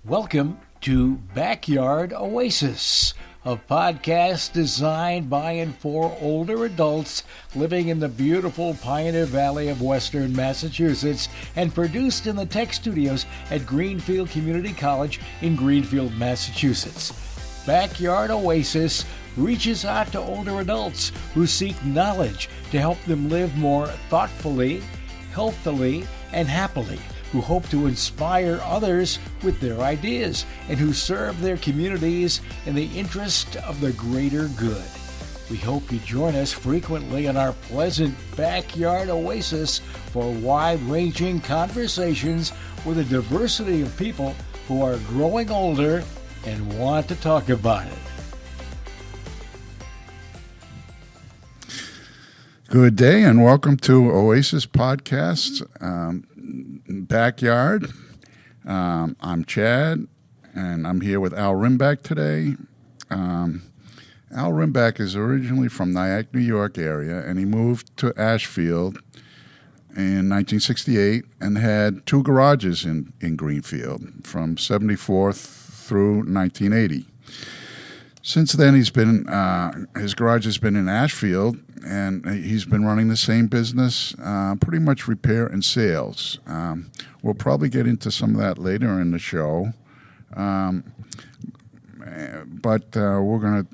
Welcome to Backyard Oasis, a podcast designed by and for older adults living in the beautiful Pioneer Valley of Western Massachusetts and produced in the tech studios at Greenfield Community College in Greenfield, Massachusetts. Backyard Oasis reaches out to older adults who seek knowledge to help them live more thoughtfully, healthily, and happily, who hope to inspire others with their ideas, and who serve their communities in the interest of the greater good. We hope you join us frequently in our pleasant Backyard Oasis for wide-ranging conversations with a diversity of people who are growing older and want to talk about it. Good day and welcome to Oasis Podcast Backyard. I'm Chad and I'm here with Al Rimbach today. Al Rimbach is originally from Nyack, New York area, and he moved to Ashfield in 1968 and had two garages in Greenfield from 74th through 1980. Since then, his garage has been in Ashfield, and he's been running the same business, pretty much repair and sales. We'll probably get into some of that later in the show, but we're going to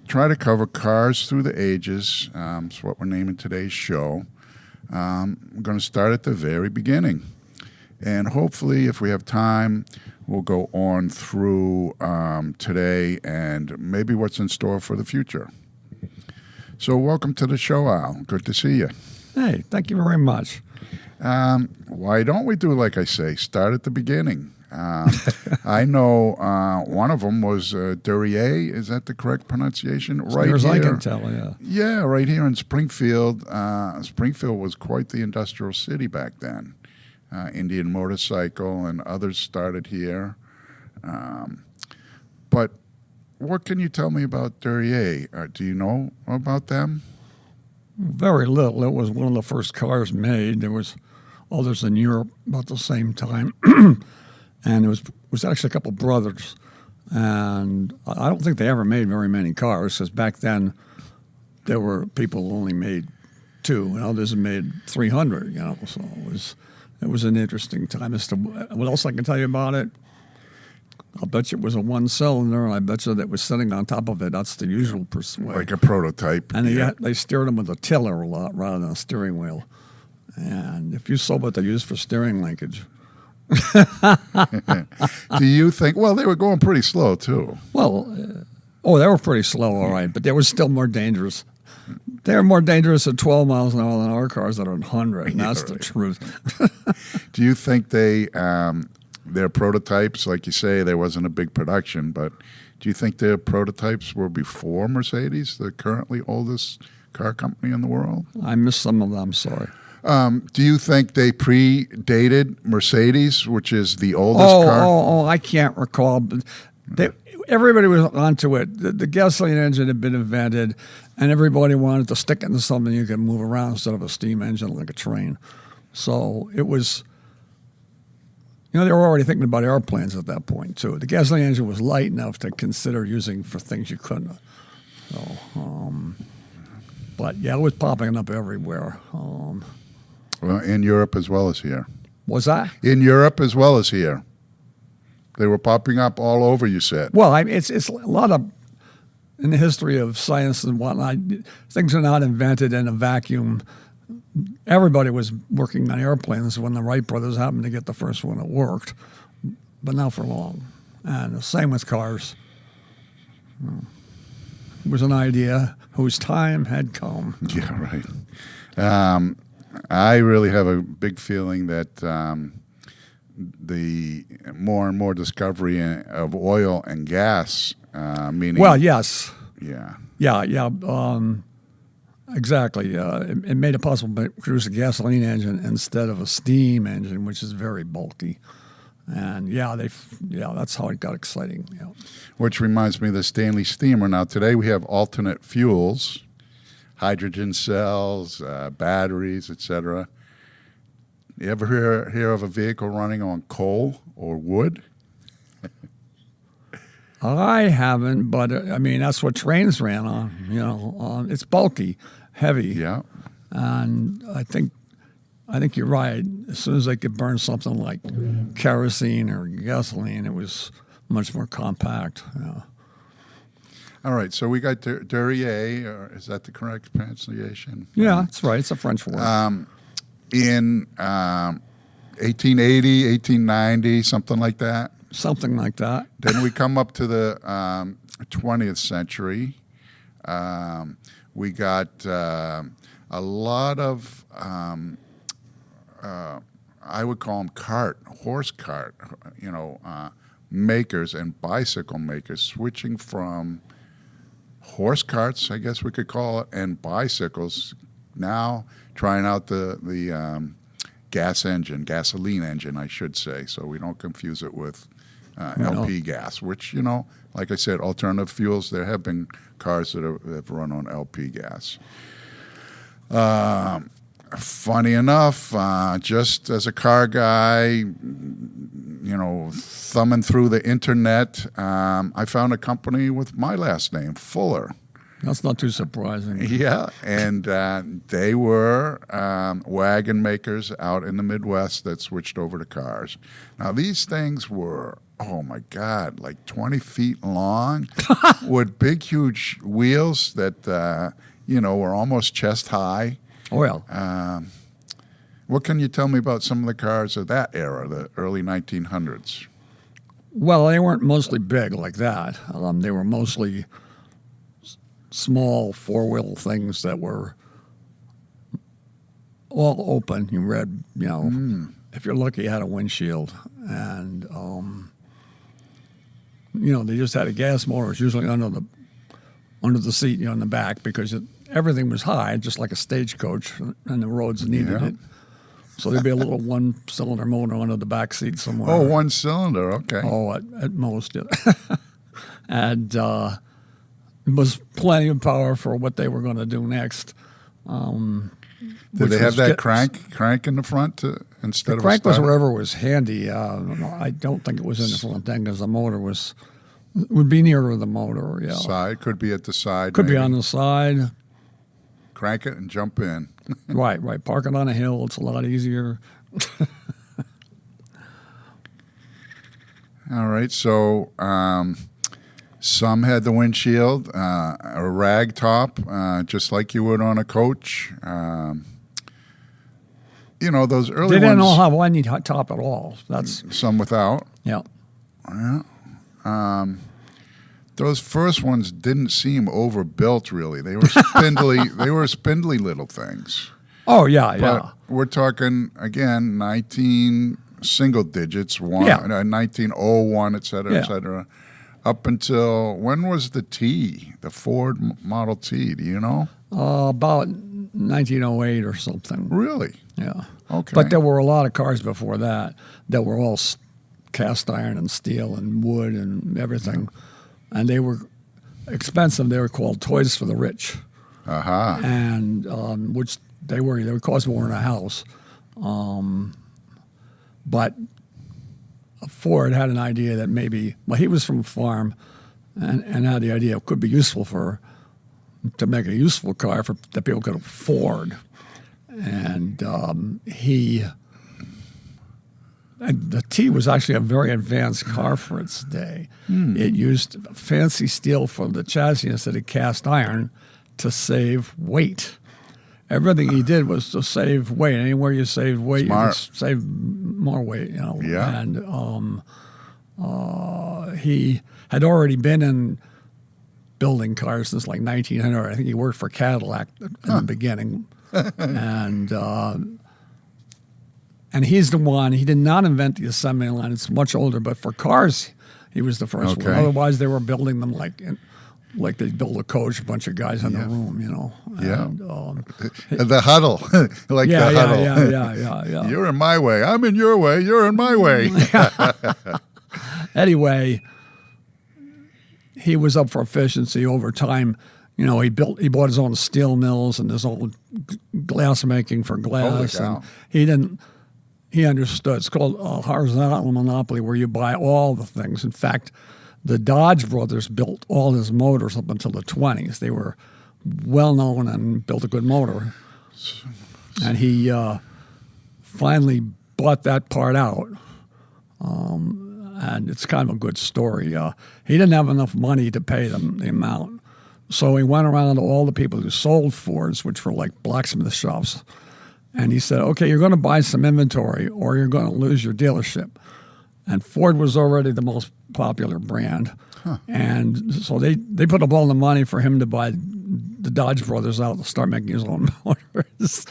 try to cover cars through the ages. That's what we're naming today's show. We're going to start at the very beginning, and hopefully, if we have time, we'll go on through today and maybe what's in store for the future. So welcome to the show, Al. Good to see you. Hey, thank you very much. Why don't we do, like I say, start at the beginning? I know one of them was Duryea. Is that the correct pronunciation? As near as I can tell, yeah. Yeah, right here in Springfield. Springfield was quite the industrial city back then. Indian Motorcycle and others started here. But what can you tell me about Duryea? Do you know about them? Very little. It was one of the first cars made. There was others in Europe about the same time. And it was actually a couple of brothers. And I don't think they ever made very many cars, because back then there were people who only made two, and others made 300, so it was an interesting time. As to what else I can tell you about it, I'll bet you it was a one-cylinder, and I bet you that was sitting on top of it. That's the usual way. Like a prototype. And they steered them with a tiller a lot rather than a steering wheel. And if you saw what they used for steering linkage. Do you think, well, they were going pretty slow, too. Well, they were pretty slow, all right, but they were still more dangerous. They're more dangerous at 12 miles an hour than our cars that are at 100, and that's the truth. Do you think their prototypes, like you say, there wasn't a big production, but do you think their prototypes were before Mercedes, the currently oldest car company in the world? I missed some of them, sorry. Do you think they predated Mercedes, which is the oldest car? I can't recall. But everybody was onto it. The gasoline engine had been invented, and everybody wanted to stick it into something you could move around instead of a steam engine like a train. So it was, they were already thinking about airplanes at that point, too. The gasoline engine was light enough to consider using for things you couldn't. But, yeah, it was popping up everywhere. Well, in Europe as well as here. Was that? In Europe as well as here. They were popping up all over, you said. Well, it's a lot of, in the history of science and whatnot, things are not invented in a vacuum. Everybody was working on airplanes when the Wright brothers happened to get the first one that worked, but not for long. And the same with cars. It was an idea whose time had come. Yeah, right. I really have a big feeling that the more and more discovery of oil and gas, meaning... Well, yes. Yeah. Yeah. Exactly. It made it possible to produce a gasoline engine instead of a steam engine, which is very bulky. And that's how it got exciting. Yeah. Which reminds me of the Stanley Steamer. Now, today we have alternate fuels, hydrogen cells, batteries, etc. You ever hear of a vehicle running on coal or wood? I haven't, but I mean, that's what trains ran on. You know, it's bulky, heavy. Yeah. And I think you're right. As soon as they could burn something like kerosene or gasoline, it was much more compact. Yeah. All right, so we got Duryea, or is that the correct pronunciation? Yeah, that's right. It's a French word. In 1880, 1890, something like that. Something like that. Then we come up to the 20th century. We got a lot of, I would call them horse cart, makers and bicycle makers switching from horse carts, I guess we could call it, and bicycles, now trying out the gasoline engine, I should say, so we don't confuse it with LP gas, which, like I said, alternative fuels, there have been cars that have run on LP gas. Funny enough, just as a car guy, thumbing through the internet, I found a company with my last name, Fuller. That's not too surprising. Yeah, and they were wagon makers out in the Midwest that switched over to cars. Now, these things were, oh my God, like 20 feet long with big, huge wheels that, were almost chest high. Well, what can you tell me about some of the cars of that era, the early 1900s? well, they weren't mostly big like that. They were mostly small four-wheel things that were all open. You read, if you're lucky, you had a windshield. And, they just had a gas motor. It was usually under the seat, in the back, because everything was high, just like a stagecoach, and the roads needed it. So there'd be a little one-cylinder motor under the back seat somewhere. Oh, one cylinder, okay. Oh, at most. And it was plenty of power for what they were going to do next. Did they have that crank in the front instead of a crank was starter? wherever was handy. I don't think it was in the front then because the motor would be nearer the motor. Yeah, Side, could be at the side. could be maybe. on the side. Crank it and jump in. Right. Park it on a hill. It's a lot easier. All right, so some had the windshield, a rag top, just like you would on a coach. Those early ones. They didn't know how any top at all. That's some without. yeah. Those first ones didn't seem overbuilt, really. They were spindly. They were spindly little things. Oh yeah, But we're talking again, 19 single digits, 1901, et cetera, et cetera. Up until when was the Ford Model T? Do you know? About 1908 or something. Really? Yeah. Okay. But there were a lot of cars before that were all cast iron and steel and wood and everything. And they were expensive. They were called toys for the rich. Uh-huh. And which they would cost more in a house. But Ford had an idea that maybe, he was from a farm and had the idea it could be useful to make a useful car that people could afford. And the T was actually a very advanced car for its day. It used fancy steel for the chassis instead of cast iron to save weight. Everything he did was to save weight. Anywhere you save weight, Smart. you can save more weight. Yeah. And he had already been in building cars since like 1900. I think he worked for Cadillac in the beginning. And he's the one, he did not invent the assembly line. It's much older, but for cars, he was the first one. Otherwise, they were building them like they build a coach, a bunch of guys in a room, And, the huddle. The huddle. Yeah. You're in my way. I'm in your way. You're in my way. Anyway, he was up for efficiency over time. He bought his own steel mills and his own glass making for glass. Holy cow. And he understood. It's called a horizontal monopoly where you buy all the things. In fact, the Dodge brothers built all his motors up until the 20s. They were well known and built a good motor. And he finally bought that part out. And it's kind of a good story. He didn't have enough money to pay them the amount. So he went around to all the people who sold Fords, which were like blacksmith shops. And he said, okay, you're going to buy some inventory or you're going to lose your dealership. And Ford was already the most popular brand. Huh. And so they put up all the money for him to buy the Dodge brothers out to start making his own motors.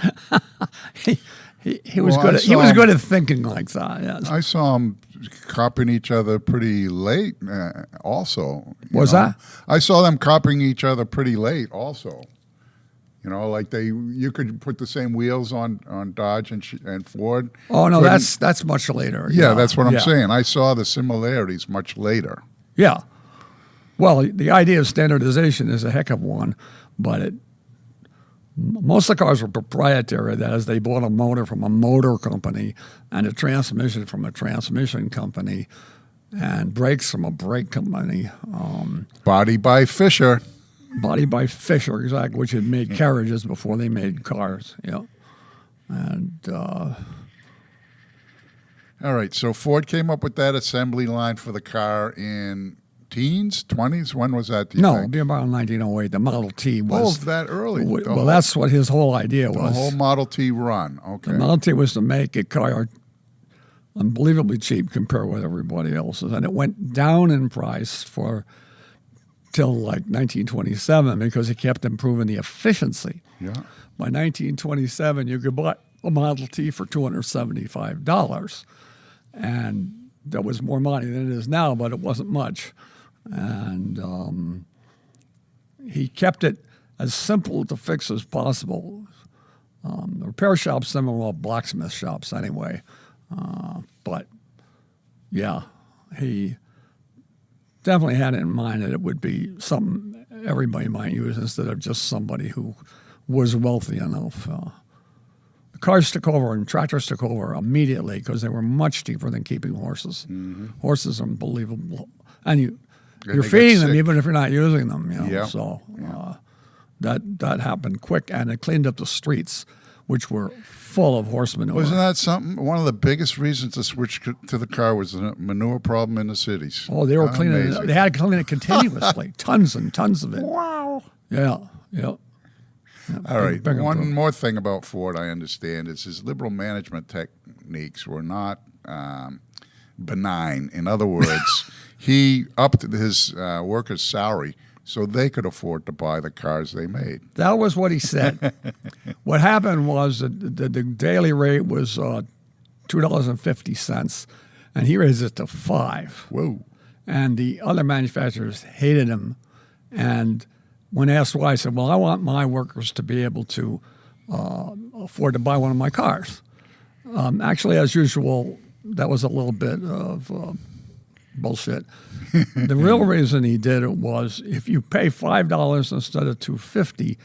He was good. He was good at thinking like that. Yes. I saw him copying each other pretty late. Also, that? I saw them copying each other pretty late. Also, like you could put the same wheels on Dodge and Ford. Oh no, that's much later. Yeah, that's what I'm saying. I saw the similarities much later. Yeah. Well, the idea of standardization is a heck of one, but most of the cars were proprietary. That is, they bought a motor from a motor company and a transmission from a transmission company and brakes from a brake company. Body by Fisher. Body by Fisher, exactly, which had made carriages before they made cars. Yeah. And all right, so Ford came up with that assembly line for the car in teens, 20s? When was that, do you think? It'd be about 1908. The Model T was... Oh, that early. Well, that's what his whole idea was. The whole Model T run, okay. The Model T was to make a car unbelievably cheap compared with everybody else's. And it went down in price till like 1927 because he kept improving the efficiency. Yeah. By 1927, you could buy a Model T for $275. And that was more money than it is now, but it wasn't much. And he kept it as simple to fix as possible. The repair shops, then were all blacksmith shops anyway. But, yeah, he definitely had it in mind that it would be something everybody might use instead of just somebody who was wealthy enough. The cars took over and tractors took over immediately because they were much cheaper than keeping horses. Mm-hmm. Horses are unbelievable. And you're feeding them even if you're not using them. Yeah. So that happened quick, and it cleaned up the streets, which were full of horse manure. Wasn't that something? One of the biggest reasons to switch to the car was the manure problem in the cities. Oh, they were cleaning it. They had to clean it continuously. Tons and tons of it. Wow. Yeah. All right. One more thing about Ford I understand is his liberal management techniques were not benign. In other words, he upped his workers' salary so they could afford to buy the cars they made. That was what he said. What happened was that the daily rate was $2.50, and he raised it to $5. Whoa. And the other manufacturers hated him. And when asked why, I said, well, I want my workers to be able to afford to buy one of my cars. Actually, as usual, that was a little bit of bullshit. The real reason he did it was if you pay $5 instead of $2.50,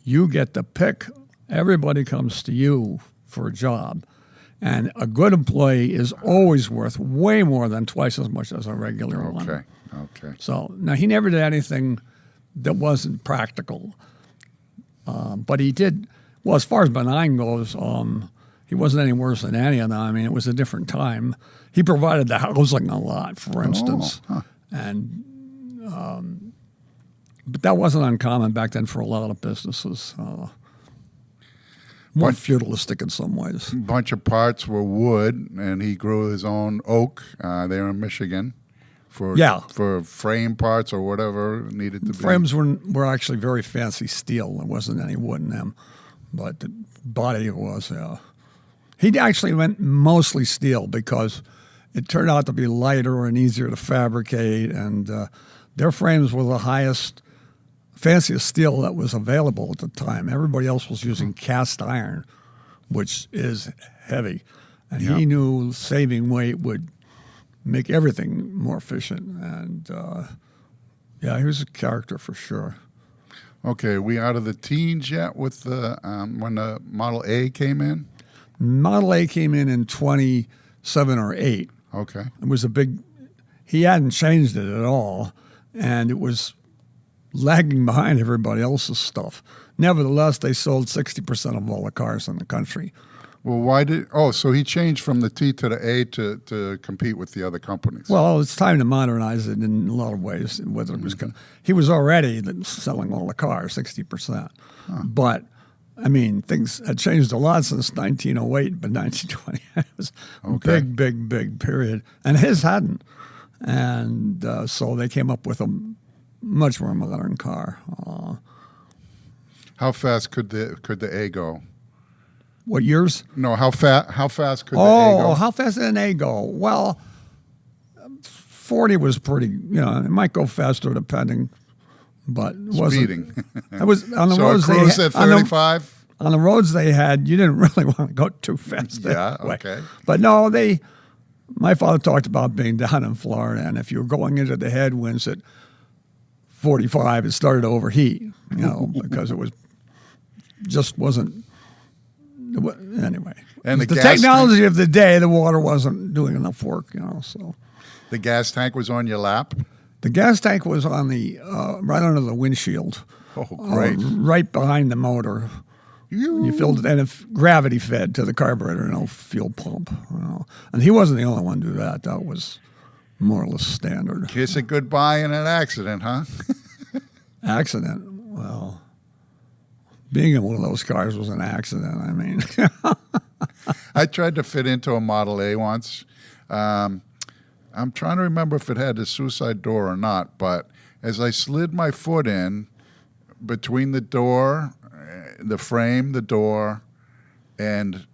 you get to pick. Everybody comes to you for a job. And a good employee is always worth way more than twice as much as a regular one. Okay. So now he never did anything that wasn't practical. But he did, well, as far as benign goes, he wasn't any worse than any of them. I mean, it was a different time. He provided the housing a lot, for instance. And but that wasn't uncommon back then for a lot of businesses. More feudalistic in some ways. A bunch of parts were wood, and he grew his own oak there in Michigan for frame parts or whatever needed to be. Frames were actually very fancy steel. There wasn't any wood in them, but the body was. He actually went mostly steel because it turned out to be lighter and easier to fabricate, and their frames were the highest, fanciest steel that was available at the time. Everybody else was using cast iron, which is heavy, and he knew saving weight would make everything more efficient. And he was a character for sure. Okay, we out of the teens yet with the when the Model A came in? Model A came in 27 or 8. Okay. It was a big. he hadn't changed it at all, and it was lagging behind everybody else's stuff. Nevertheless, they sold 60% of all the cars in the country. Well, so he changed from the T to the A to compete with the other companies. Well, it's time to modernize it in a lot of ways. Whether it was, he was already selling all the cars, 60%. But I mean, things had changed a lot since 1908, but 1920 it was a big period, and his hadn't. And so they came up with a much more modern car. How fast could the A go? What years? No, how fast could the A go? Oh, how fast did an A go? Well, 40 was pretty, it might go faster depending, but it wasn't. Speeding. It was on the So roads a cruise at 35? On the roads they had, you didn't really want to go too fast. Yeah, that way. okay. But no, my father talked about being down in Florida, and if you were going into the headwinds at 45, it started to overheat, because it wasn't. Anyway, And the the gas technology of the day, the water wasn't doing enough work, so. The gas tank was on your lap? The gas tank was on the right under the windshield. Oh, great. Right behind the motor. You filled it, and it gravity fed to the carburetor, no fuel pump. And he wasn't the only one to do that. That was more or less standard. Kiss it goodbye in an accident, huh? Accident? Well, being in one of those cars was an accident. I mean, I tried to fit into a Model A once. I'm trying to remember if it had a suicide door or not, but as I slid my foot in between the door, the frame, the door, and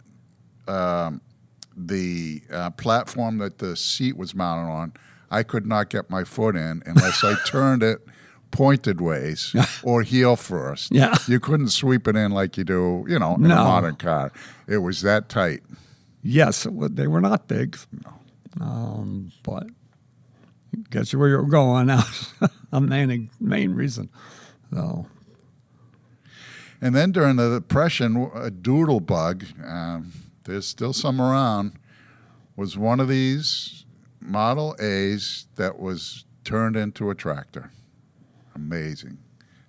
the platform that the seat was mounted on, I could not get my foot in unless I turned it pointed ways or heel first. Yeah. You couldn't sweep it in like you do, in a modern car. It was that tight. Yes, they were not big. No. But gets you where you're going now. A main reason. So. And then during the Depression, a doodle bug, there's still some around, was one of these Model A's that was turned into a tractor. Amazing.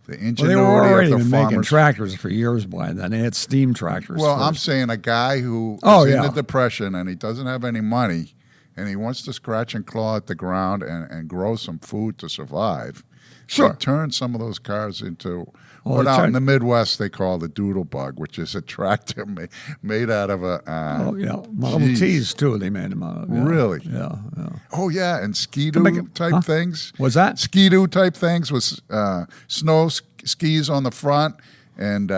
The ingenuity They were already of the making farmers. tractors for years by then. They had steam tractors. Well, first. I'm saying a guy who is in the Depression and he doesn't have any money and he wants to scratch and claw at the ground and grow some food to survive. Sure. They turned some of those cars into what out in the Midwest they call the doodle bug, which is a tractor made out of a... Model T's, too, they made them out of. Yeah. Really? Yeah. Oh, yeah, and Ski-Doo type things. What's that? Ski-Doo type things with snow skis on the front and,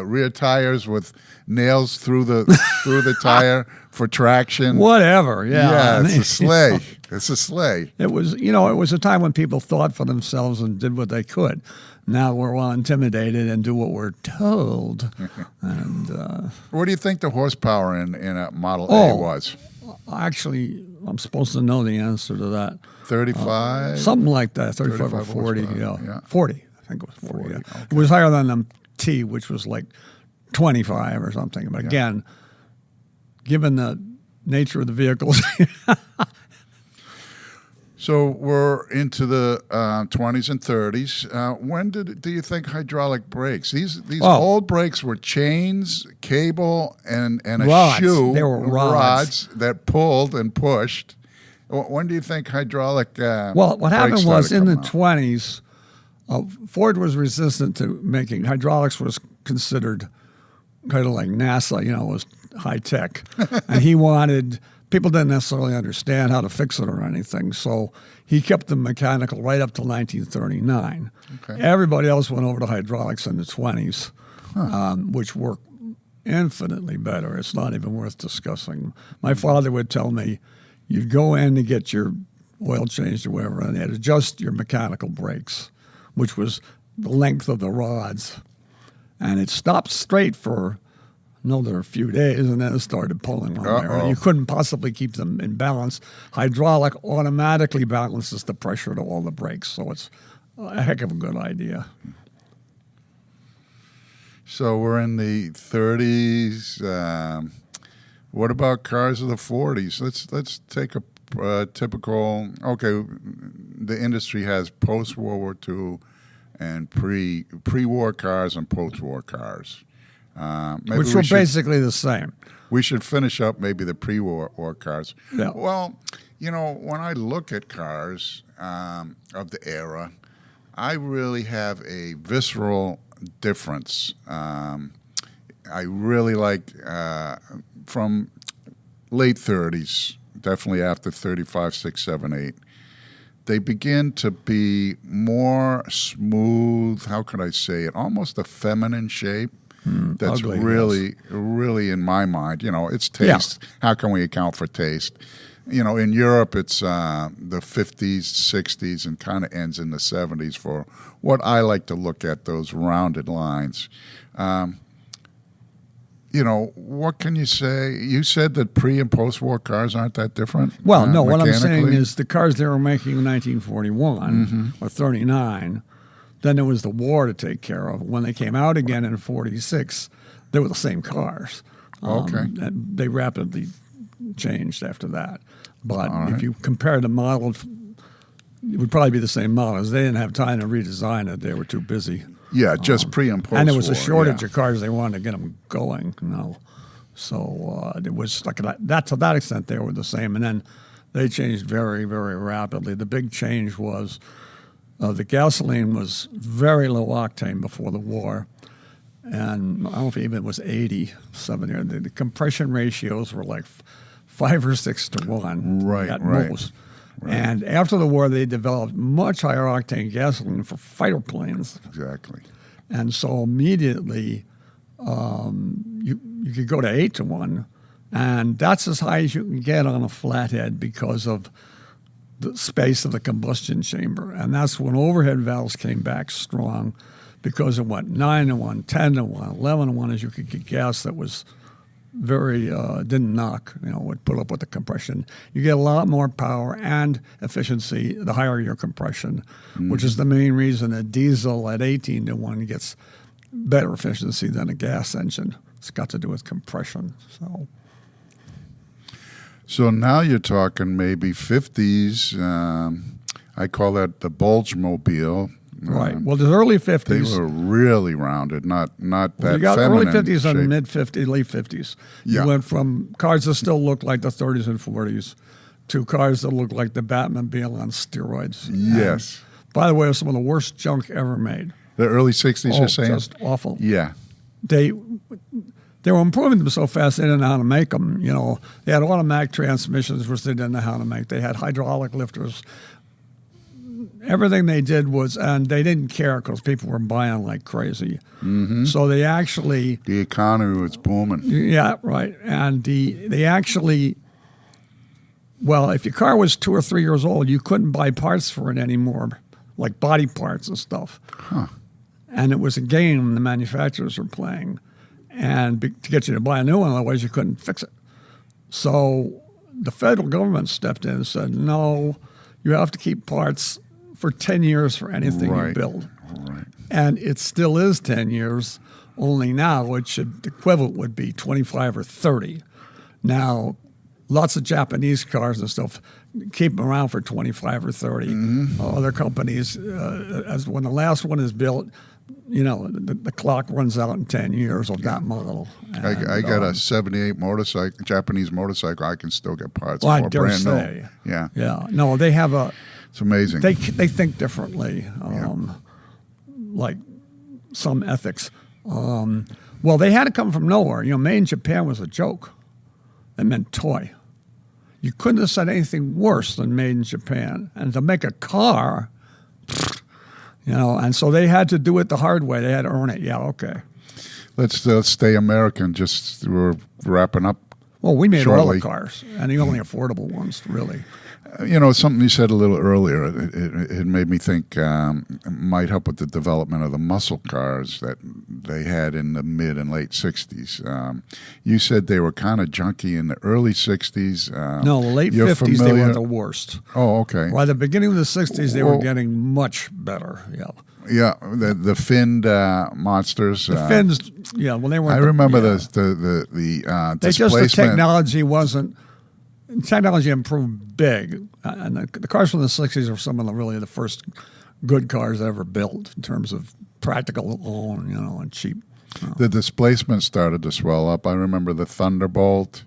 rear tires with nails through the tire for traction. Whatever, yeah. Yeah, it's a sleigh. It's a sleigh. It was, it was a time when people thought for themselves and did what they could. Now we're all intimidated and do what we're told. And what do you think the horsepower in a Model A was? Actually, I'm supposed to know the answer to that. 35? Something like that, 35 or 40. Yeah. 40, I think it was 40. Yeah. Okay. It was higher than the T, which was like 25 or something. But again, given the nature of the vehicles. So we're into the 20s and 30s. When do you think hydraulic brakes? These old brakes were chains, cable, and a rods. shoe. They were rods that pulled and pushed. When do you think hydraulic Well, what happened brakes was in the started coming 20s, Ford was resistant to making hydraulics was considered kind of like NASA, was high tech. And he wanted, people didn't necessarily understand how to fix it or anything. So he kept them mechanical right up till 1939. Okay. Everybody else went over to hydraulics in the 20s, which worked infinitely better. It's not even worth discussing. My father would tell me, you'd go in to get your oil changed or whatever, and they'd adjust your mechanical brakes, which was the length of the rods. And it stopped straight for another few days, and then it started pulling on there. And you couldn't possibly keep them in balance. Hydraulic automatically balances the pressure to all the brakes, so it's a heck of a good idea. So we're in the 30s. What about cars of the 40s? Let's take a typical. Okay, the industry has post-World War II and pre-war cars and post-war cars. Maybe which were basically the same. We should finish up maybe the pre-war cars. Yeah. Well, when I look at cars of the era, I really have a visceral difference. I really like from late 30s, definitely after 35, 6, 7, 8. They begin to be more smooth, how could I say it, almost a feminine shape. That's ugly, really, really in my mind. It's taste. Yeah. How can we account for taste? In Europe, it's the 50s, 60s, and kind of ends in the 70s for what I like to look at, those rounded lines. What can you say? You said that pre- and post-war cars aren't that different? Well, no, what I'm saying is the cars they were making in 1941 or 39, then there was the war to take care of. When they came out again in 46, they were the same cars. Okay. And they rapidly changed after that. But if you compare the model, it would probably be the same models. They didn't have time to redesign it. They were too busy. Yeah, just pre- and post-war. And there was a shortage of cars. They wanted to get them going, So it was like that. To that extent, they were the same. And then they changed very, very rapidly. The big change was the gasoline was very low octane before the war. And I don't know if even it was 80, 70. The compression ratios were like 5 or 6 to 1 at most. Right. And after the war, they developed much higher octane gasoline for fighter planes. Exactly. And so immediately, you could go to 8 to 1, and that's as high as you can get on a flathead because of the space of the combustion chamber. And that's when overhead valves came back strong, because it went 9 to 1, 10 to 1, 11 to 1, as you could get gas that was very didn't knock, would put up with the compression. You get a lot more power and efficiency the higher your compression, which is the main reason a diesel at 18 to 1 gets better efficiency than a gas engine. It's got to do with compression. So now you're talking maybe 50s. I call that the bulge mobile. Right. Well, the early 50s. They were really rounded, not that you got feminine early 50s shape. and mid 50s, late 50s. Yeah. You went from cars that still looked like the 30s and 40s to cars that looked like the Batmobile on steroids. Yes. And, by the way, it was some of the worst junk ever made. The early 60s, you're saying? Just awful. Yeah. They were improving them so fast they didn't know how to make them. They had automatic transmissions, which they didn't know how to make. They had hydraulic lifters. Everything they did was, and they didn't care because people were buying like crazy. Mm-hmm. So they actually... The economy was booming. Yeah, right. And they actually... Well, if your car was 2 or 3 years old, you couldn't buy parts for it anymore, like body parts and stuff. Huh. And it was a game the manufacturers were playing. And to get you to buy a new one, otherwise you couldn't fix it. So the federal government stepped in and said, no, you have to keep parts for 10 years for anything you build. Right. And it still is 10 years, only now the equivalent would be 25 or 30. Now, lots of Japanese cars and stuff keep them around for 25 or 30. Mm-hmm. Other companies, as when the last one is built, the clock runs out in 10 years of that model. And, I got a 78 motorcycle, Japanese motorcycle. I can still get parts well, for I dare brand say. new. Yeah. Yeah. No, they have it's amazing. They think differently, like some ethics. Well, they had to come from nowhere. Made in Japan was a joke. It meant toy. You couldn't have said anything worse than made in Japan. And to make a car, and so they had to do it the hard way. They had to earn it. Yeah, okay. Let's stay American. Just we're wrapping up. Well, we made all shortly. the cars, and the only affordable ones, really. Something you said a little earlier, it made me think might help with the development of the muscle cars that they had in the mid and late 60s. You said they were kind of junky in the early 60s. No, the late 50s, they were the worst. Oh, okay. By the beginning of the 60s, they were getting much better, yeah. Yeah, the finned monsters. The fins, well, they weren't. I remember the they displacement. just, the technology wasn't technology improved big, and the cars from the '60s are some of the first good cars ever built in terms of practical own, and cheap. The displacement started to swell up. I remember the Thunderbolt.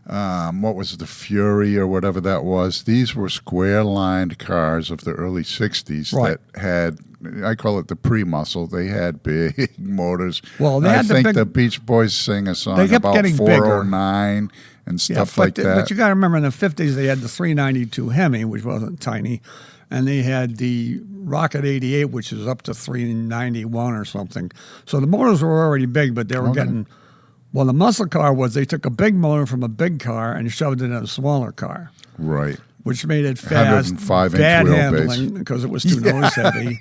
What was the Fury or whatever that was? These were square-lined cars of the early '60s that had, I call it the pre-muscle. They had big motors. Well, I think the Beach Boys sing a song about 409 and stuff like that. But you got to remember, in the '50s, they had the 392 Hemi, which wasn't tiny, and they had the Rocket 88, which is up to 391 or something. So the motors were already big, but they were getting... Well, the muscle car was they took a big motor from a big car and shoved it in a smaller car. Right. Which made it fast, 105-inch bad wheelbase. handling because it was too nose heavy,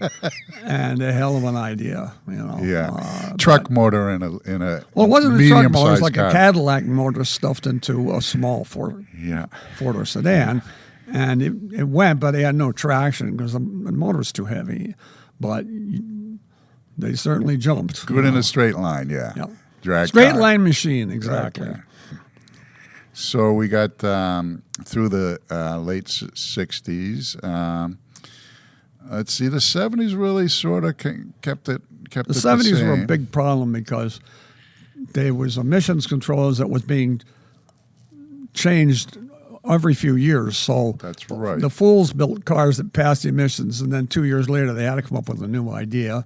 and a hell of an idea, Yeah. Truck motor in a well, it wasn't a truck motor. It was like car. a Cadillac motor stuffed into a small four-door sedan, and it went, but they had no traction because the motor was too heavy. But they certainly jumped. Good in a straight line, yeah. Yep. Drag Straight car. line machine, exactly. So we got through the late '60s. Let's see, the '70s really sort of kept it. The '70s were a big problem because there was emissions controls that was being changed every few years. So that's right. The fools built cars that passed the emissions, and then 2 years later they had to come up with a new idea.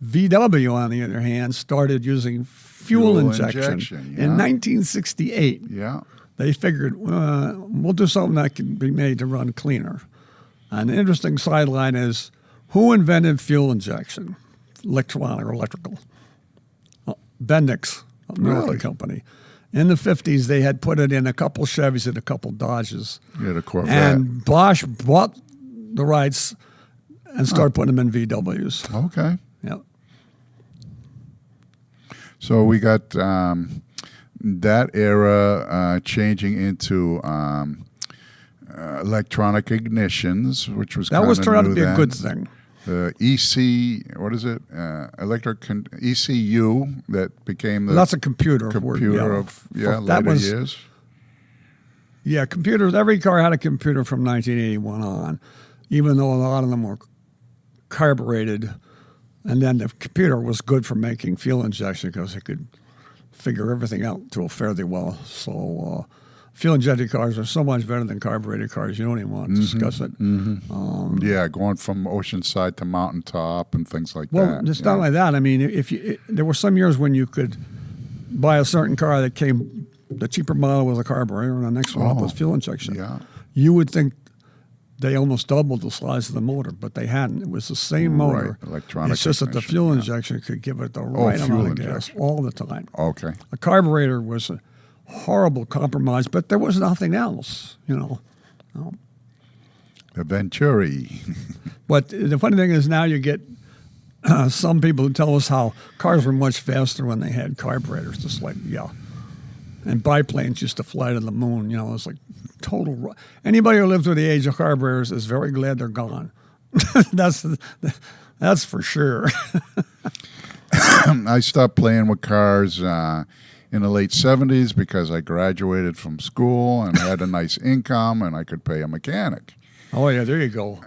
VW, on the other hand, started using fuel injection in 1968. Yeah. They figured, we'll do something that can be made to run cleaner. An interesting sideline is, who invented fuel injection? Electronic or electrical? Bendix, American company. In the 50s, they had put it in a couple Chevys and a couple Dodges. Yeah, the Corvette. And Bosch bought the rights and started putting them in VWs. Okay. Yeah. So we got that era changing into electronic ignitions, which was that was turned out to be then. A good thing. The what is it? ECU that became the that's a computer. Of that later years. Yeah, computers. Every car had a computer from 1981 on, even though a lot of them were carbureted. And then the computer was good for making fuel injection because it could figure everything out fairly well. So fuel-injected cars are so much better than carbureted cars. You don't even want to discuss it. Mm-hmm. Going from oceanside to mountaintop and things like that. Well, it's not like that. I mean, there were some years when you could buy a certain car that came, the cheaper model was a carburetor, and the next one up was fuel injection. Yeah. You would think they almost doubled the size of the motor, but they hadn't. It was the same motor. Right. Electronic. It's just that the fuel injection could give it the right amount of gas all the time. Okay. A carburetor was a horrible compromise, but there was nothing else, The Venturi. But the funny thing is now you get some people who tell us how cars were much faster when they had carburetors, just like, and biplanes used to fly to the moon, it's like total. Anybody who lived through the age of carburetors is very glad they're gone. That's for sure. I stopped playing with cars in the late '70s because I graduated from school and had a nice income and I could pay a mechanic. Oh yeah, there you go.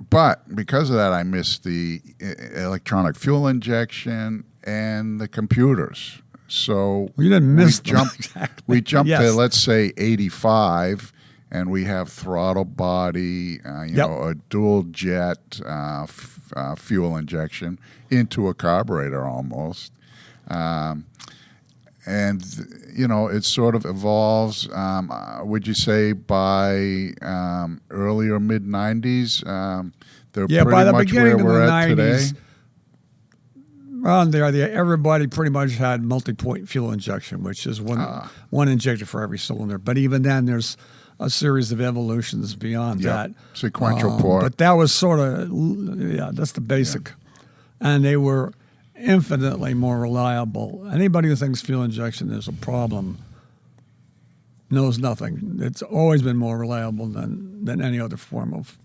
But because of that, I missed the electronic fuel injection and the computers. So you didn't miss we jumped to, let's say, 85, and we have throttle body, a dual jet fuel injection into a carburetor almost. And, it sort of evolves, would you say, by early or mid-90s? They're pretty by the much beginning where we're of the at 90s, today? Around there, everybody pretty much had multi-point fuel injection, which is one injector for every cylinder. But even then, there's a series of evolutions beyond that. Sequential port. But that was sort of, that's the basic. Yeah. And they were infinitely more reliable. Anybody who thinks fuel injection is a problem knows nothing. It's always been more reliable than any other form of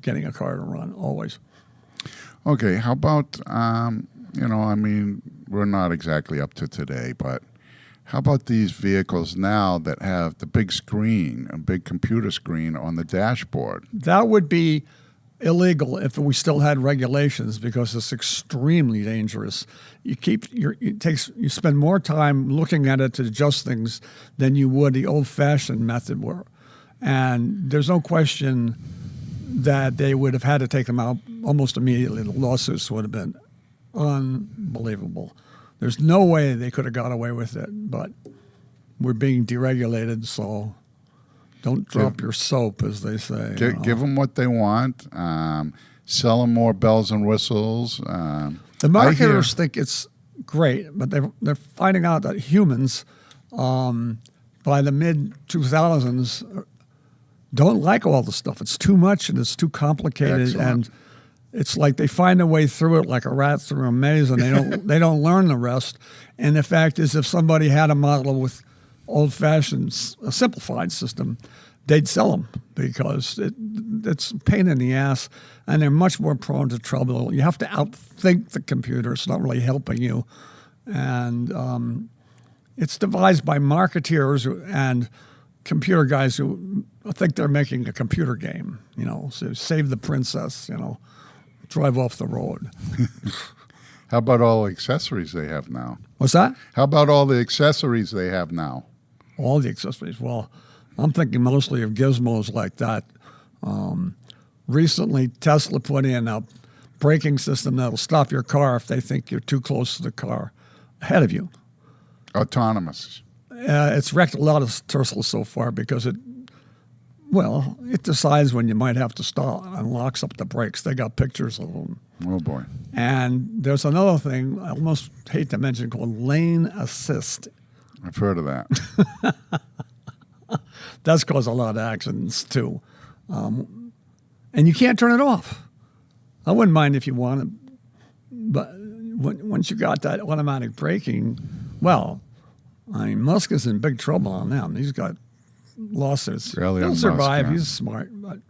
getting a car to run, always. Okay, how about, we're not exactly up to today, but How about these vehicles now that have the big screen, a big computer screen on the dashboard? That would be illegal if we still had regulations because it's extremely dangerous. You spend more time looking at it to adjust things than you would the old-fashioned method were. And there's no question that they would have had to take them out almost immediately. The lawsuits would have been unbelievable. There's no way they could have got away with it, but we're being deregulated, so don't drop your soap, as they say. Give them what they want. Sell them more bells and whistles. The marketers think it's great, but they're finding out that humans, by the mid-2000s, don't like all the stuff. It's too much and it's too complicated. Excellent. And it's like they find a way through it like a rat through a maze, and they don't learn the rest. And the fact is, if somebody had a model with old-fashioned, a simplified system, they'd sell them because it's a pain in the ass, and they're much more prone to trouble. You have to outthink the computer. It's not really helping you. And it's devised by marketeers and computer guys who think they're making a computer game, so save the princess, drive off the road. How about all the accessories they have now? What's that? How about all the accessories they have now? All the accessories. Well, I'm thinking mostly of gizmos like that. Recently, Tesla put in a braking system that'll stop your car if they think you're too close to the car ahead of you. Autonomous. It's wrecked a lot of Teslas so far because it decides when you might have to stop and locks up the brakes. They got pictures of them. Oh, boy. And there's another thing I almost hate to mention called lane assist. I've heard of that. That's caused a lot of accidents, too. And you can't turn it off. I wouldn't mind if you wanted, but once you got that automatic braking, Musk is in big trouble on them. He's got lawsuits. Really, he'll survive. Musk, yeah. He's smart. But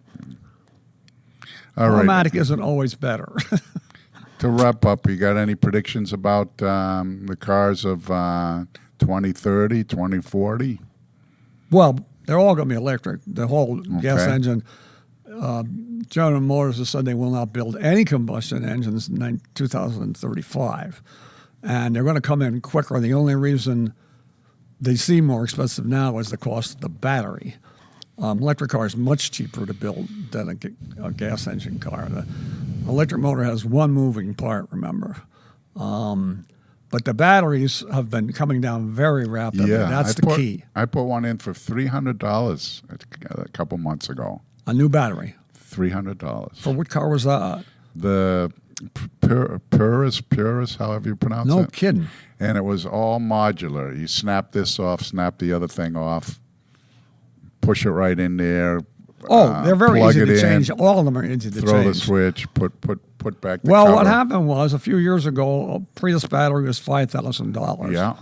All right. automatic isn't always better. To wrap up, you got any predictions about the cars of 2030, 2040? Well, they're all going to be electric. The whole gas engine. General Motors has said they will not build any combustion engines in 2035. And they're going to come in quicker. The only reason they seem more expensive now is the cost of the battery. Electric car is much cheaper to build than a gas engine car. The electric motor has one moving part, remember. But the batteries have been coming down very rapidly. Yeah, That's the key. I put one in for $300 a couple months ago. A new battery. $300. For what car was that? The Purus, however you pronounce it. No kidding. And it was all modular. You snap this off, snap the other thing off, push it right in there. They're very plug easy it to in, change. All of them are easy to change. throw the switch, put back the Well, cover. what happened was a few years ago, a Prius battery was $5,000. Yeah.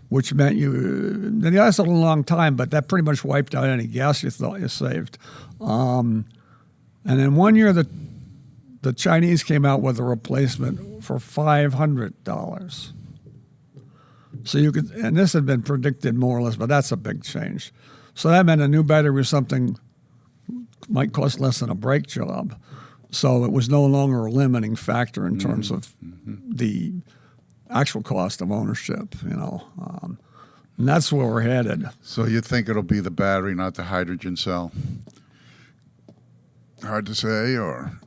Which meant it lasted a long time, but that pretty much wiped out any gas you thought you saved. And then one year, the Chinese came out with a replacement for $500. So you could, and this had been predicted more or less, but that's a big change. So that meant a new battery was something might cost less than a brake job. So it was no longer a limiting factor in terms of the actual cost of ownership, and that's where we're headed. So you think it'll be the battery, not the hydrogen cell? Hard to say, or?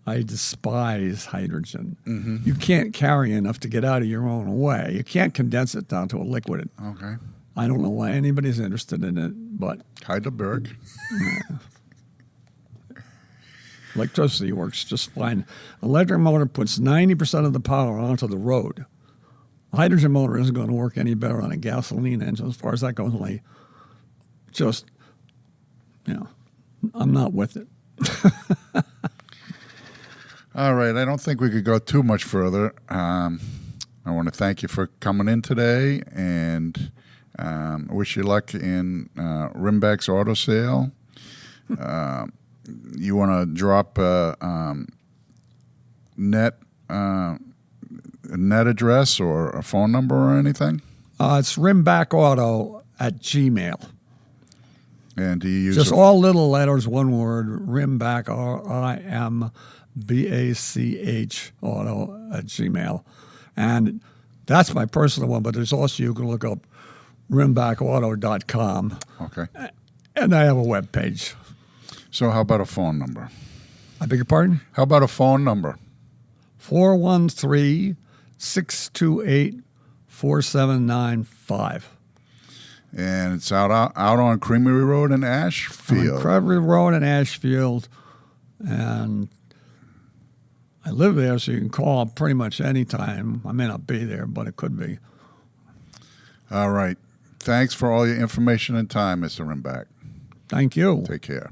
I despise hydrogen. You can't carry enough to get out of your own way. You can't condense it down to a liquid. Okay. I don't know why anybody's interested in it, but Heidelberg. electricity works just fine. Electric motor puts 90% of the power onto the road. A hydrogen motor isn't going to work any better on a gasoline engine as far as that goes. Only just, I'm not with it. All right. I don't think we could go too much further. I want to thank you for coming in today, and wish you luck in Rimbach's auto sale. You want to drop a net address or a phone number or anything? It's rimbachauto@gmail. And do you use Just all little letters, one word, Rimbach, RIMBACH, auto@gmail. And that's my personal one, but there's also, you can look up rimbachauto.com. Okay. And I have a web page. So how about a phone number? I beg your pardon? How about a phone number? 413-628-4795. And it's out on Creamery Road in On Ashfield. Creamery Road in Ashfield. And I live there, so you can call pretty much any time. I may not be there, but it could be. All right. Thanks for all your information and time, Mr. Rimbach. Thank you. Take care.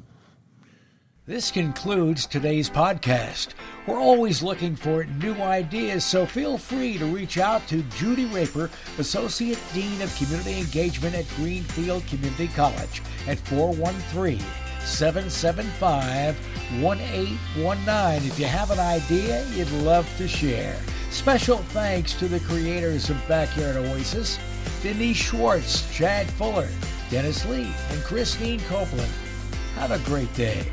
This concludes today's podcast. We're always looking for new ideas, so feel free to reach out to Judy Raper, Associate Dean of Community Engagement at Greenfield Community College, at 413-775-1819 if you have an idea you'd love to share. Special thanks to the creators of Backyard Oasis, Denise Schwartz, Chad Fuller, Dennis Lee, and Christine Copeland. Have a great day.